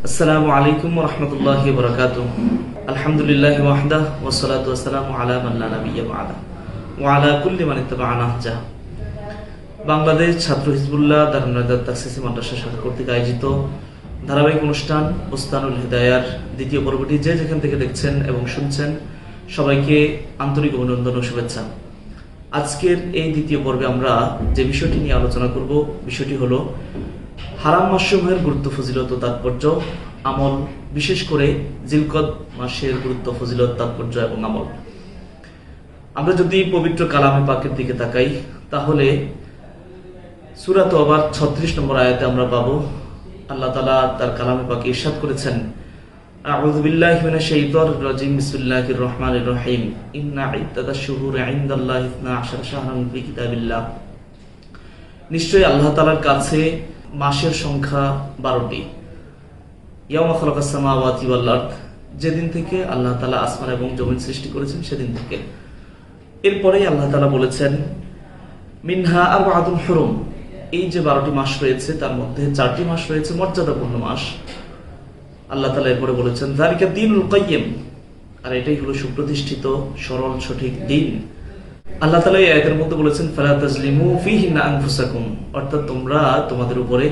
আসসালামু আলাইকুম ওয়া রাহমাতুল্লাহি ওয়া বারাকাতুহু। আলহামদুলিল্লাহি ওয়াহদা ওয়াসসালাতু ওয়াসসালামু আলা মান লা নাবিয়্যা বা'দা ওয়া আলা কুল্লি মান ইত্তাবা'a নাহজা। বাংলাদেশ ছাত্র হিজবুল্লাহ দারুন নাজাত তাসসিসি মাদ্রাসা শাখা কর্তৃক আয়োজিত ধারাবাহিক অনুষ্ঠান বুস্তানুল হিদায়ার দ্বিতীয় পর্বটি যে যেখান থেকে দেখছেন এবং শুনছেন সবাইকে আন্তরিক অভিনন্দন ও শুভেচ্ছা। আজকের এই দ্বিতীয় পর্বে আমরা যে বিষয়টি নিয়ে আলোচনা করব, বিষয়টি হলো হারাম মাসসমূহের গুরুত্ব, ফজিলত ও তাৎপর্য, আমল, বিশেষ করে জিলকদ মাসের গুরুত্ব, ফজিলত, তাৎপর্য এবং আমল। আমরা যদি পবিত্র কালামে পাকের দিকে তাকাই তাহলে সূরা তওবার 36 নম্বর আয়াতে আমরা পাবো আল্লাহ তাআলা তার কালামে পাকে ইরশাদ করেছেন, আউযু বিল্লাহি মিনাশ শাইতানির রাজিম, বিসমিল্লাহির রহমানির রহিম, ইন্না ইদ্দাতাশ শুহুরি ইনদাল্লাহি 12 শাহরান ফি কিতাবিল্লাহ। নিশ্চয়ই আল্লাহ তাআলার কাছে মাসের সংখ্যা 12টি। ইয়াওমা খালাকাস সামাওয়াতি ওয়াল আরদ, যেদিন থেকে আল্লাহ তাআলা আসমান এবং জমিন সৃষ্টি করেছেন সেদিন থেকে। এরপরেই আল্লাহ তাআলা বলেছেন মিনহা আরবাআতুন হুরুম, এই যে 12টি মাস রয়েছে তার মধ্যে 4টি মাস রয়েছে মর্যাদাপূর্ণ মাস। আল্লাহ তাআলা এরপরে বলেছেন যালিকা দীনুল কাইয়্যিম, আর এটাই হলো সুপ্রতিষ্ঠিত সরল সঠিক দিন। আল্লাহ তাআলা এই আয়াতের মধ্যে বলেছেন ফালা তাজলিমু ফীহিন্না আনফুসাকুম, অর্থাৎ তোমরা তোমাদের উপরে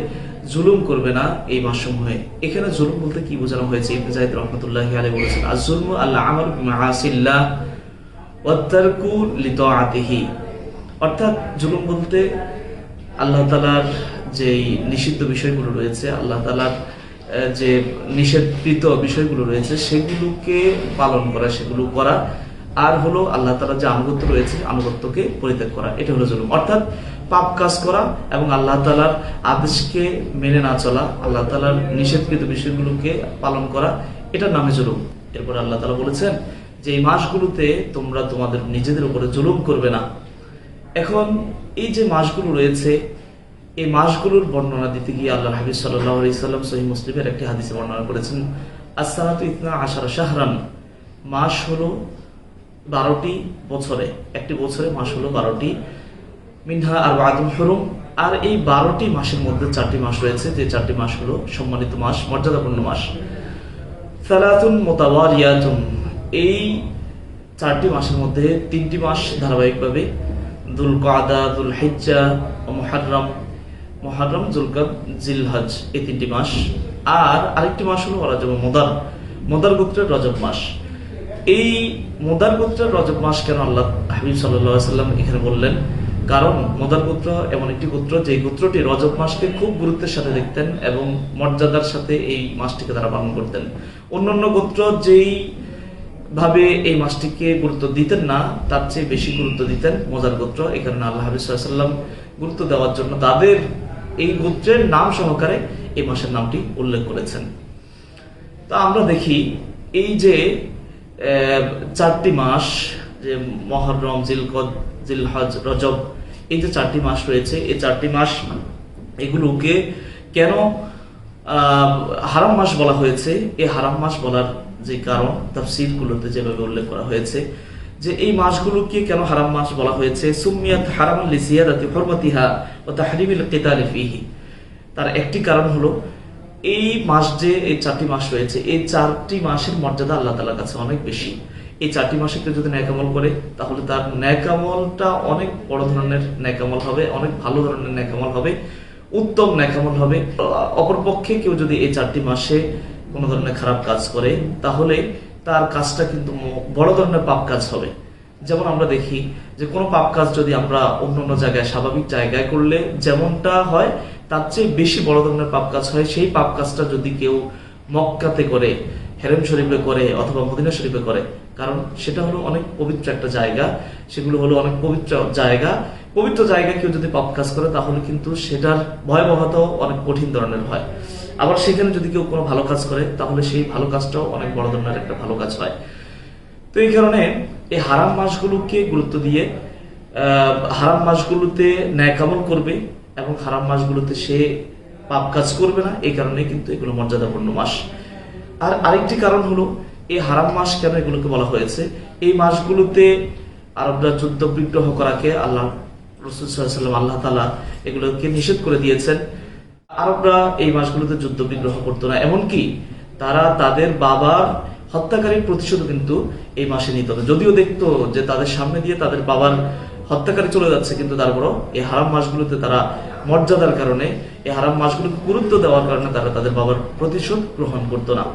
জুলুম করবে না এই মাসসমূহে। এখানে জুলুম বলতে কি বোঝানো হয়েছে? ইবনে যায়েদ রাহমাতুল্লাহি আলাইহি বলেছেন আয-যুলমু আল-আমালু বিমাআসিল্লাহ ওয়া তারকু লিতাআতিহি, অর্থাৎ জুলুম বলতে আল্লাহ তাআলার যে নিষিদ্ধ বিষয়গুলো রয়েছে, আল্লাহ তাআলার যে নিষেধকৃত বিষয়গুলো রয়েছে সেগুলোকে পালন করা, সেগুলো করা, আর হলো আল্লাহ তাআলার যে আনুগত্য রয়েছে আনুগত্যকে পরিত্যাগ করা, এটা হলো জুলুম। অর্থাৎ পাপ কাজ করা এবং আল্লাহ তাআলার আদেশকে মেনে না চলা, আল্লাহ তাআলার নিষেধকৃত বিষয়গুলোকে পালন করা, এটার নামে জুলুম। এরপর আল্লাহ তাআলা বলেছেন যে এই মাসগুলোতে তোমরা তোমাদের নিজেদের উপরে জুলুম করবে না। এখন এই যে মাসগুলো রয়েছে এই মাসগুলোর বর্ণনা দিতে গিয়ে আল্লাহর হাবিব সাল্লাল্লাহু আলাইহি সাল্লাম সহিহ মুসলিমের একটি হাদিসে বর্ণনা করেছেন আস-সানাতু 12 শাহরান, মাস হলো 12টি, বছরে একটি বছরে মাস হলো 12টি। মিনহা আরবাআতুন হুরুম, আর এই 12টি মাসের মধ্যে 4টি মাস রয়েছে, যে 4টি মাস হলো সম্মানিত মাস, মর্যাদাপূর্ণ মাস। সালাতুন মুতাওয়ালিয়াতুন, এই 4টি মাসের মধ্যে 3টি মাস ধারাবাহিকভাবে যুলকাদা, যুলহিজ্জা ও মুহররম, যুলকাদ, জিলহজ, এই 3টি মাস। আর আরেকটি মাস হলো রজব, মুদার গোত্রের রজব মাস। এই মুদার গোত্রের রজব মাস কেন আল্লাহ হাবিব সাল্লাল্লাহু আলাইহি সাল্লাম এখানে বললেন? কারণ মুদার গোত্র এমন একটি গোত্র যে গোত্রটি রজব মাসকে খুব গুরুত্বের সাথে দেখতেন এবং মর্যাদার সাথে এই মাসটিকে তারা পালন করতেন। অন্যান্য গোত্র যেই ভাবে এই মাসটিকে গুরুত্ব দিতেন না, তার চেয়ে বেশি গুরুত্ব দিতেন মুদার গোত্র। এই কারণে আল্লাহ হাবিব সাল্লাল্লাহু আলাইহি সাল্লাম গুরুত্ব দেওয়ার জন্য তাদের এই গোত্রের নাম সহকারে এই মাসের নামটি উল্লেখ করেছেন। তা আমরা দেখি এই যে 4টি মাস, যে মুহররম, জিলকদ, জিলহজ, রজব, এই যে 4টি মাস রয়েছে, এই 4টি মাস এগুলোকে কেন হারাম মাস বলা হয়েছে? এই হারাম মাস বলার যে কারণ তাফসীরগুলোতে যেভাবে উল্লেখ করা হয়েছে যে এই মাসগুলোকে কেন হারাম মাস বলা হয়েছে, সুমিয়াত হারামান লিজিয়াদাতি হুরমাতিহা ওয়া তাহরিমিল কিতালি ফীহি, তার একটি কারণ হলো এই মাস, যে এই 4টি মাস রয়েছে, এই 4টি মাসের মর্যাদা আল্লাহ তাআলার কাছে অনেক বেশি। এই 4টি মাসে কেউ যদি নেক আমল করে তাহলে তার নেক আমলটা অনেক বড় ধরনের নেক আমল হবে, অনেক ভালো ধরনের নেক আমল হবে, উত্তম নেক আমল হবে। অপরপক্ষে কেউ যদি এই 4টি মাসে কোনো ধরনের খারাপ কাজ করে তাহলে তার কাজটা কিন্তু বড় ধরনের পাপ কাজ হবে। যেমন আমরা দেখি যে কোনো পাপ কাজ যদি আমরা অন্য জায়গায়, স্বাভাবিক জায়গায় করলে যেমনটা হয় তার চেয়ে বেশি বড় ধরনের পাপ কাজ হয়। সেই পাপ কাজটা যদি কেউ মক্কাতে করে, হেরেম শরীফে করে অথবা মদিনা শরীফে করে, কারণ সেটা হলো অনেক পবিত্র একটা জায়গা, সেগুলো হলো অনেক পবিত্র জায়গা। পবিত্র জায়গায় কেউ যদি পাপ কাজ করে তাহলে কিন্তু সেটার ভয়াবহতাও অনেক কঠিন ধরনের হয়। আবার সেখানে যদি কেউ কোনো ভালো কাজ করে তাহলে সেই ভালো কাজটাও অনেক বড় ধরনের একটা ভালো কাজ হয়। তো এই কারণে এই হারাম মাসগুলোকে গুরুত্ব দিয়ে হারাম মাসগুলোতে ন্যায় আমল করবে এবং হারাম মাসগুলোতে সে পাপ কাজ করবে না, এই কারণে কিন্তু এগুলো মর্যাদাপূর্ণ মাস। আর আরেকটি কারণ হলো এই হারাম মাস কেন এগুলোকে বলা হয়েছে, এই মাসগুলোতে আরবরা যুদ্ধ বিগ্রহ করাকে আল্লাহ রাসূল সাল্লাল্লাহু আলাইহি ওয়াসাল্লাম, আল্লাহ তাআলা এগুলোকে নিষেধ করে দিয়েছেন। আরবরা এই মাসগুলোতে যুদ্ধ বিগ্রহ করতো না, এমনকি তারা তাদের বাবার হত্যাকারীর প্রতিশোধ কিন্তু এই মাসে নিত না। যদিও দেখতো যে তাদের সামনে দিয়ে তাদের বাবার হত্যাকারী চলে যাচ্ছে, কিন্তু তারপরও এই হারাম মাসগুলোতে তারা মর্যাদার কারণে, এই হারাম মাসগুলোকে গুরুত্ব দেওয়ার কারণে তারা তাদের বাবার প্রতিশোধ গ্রহণ করতো না।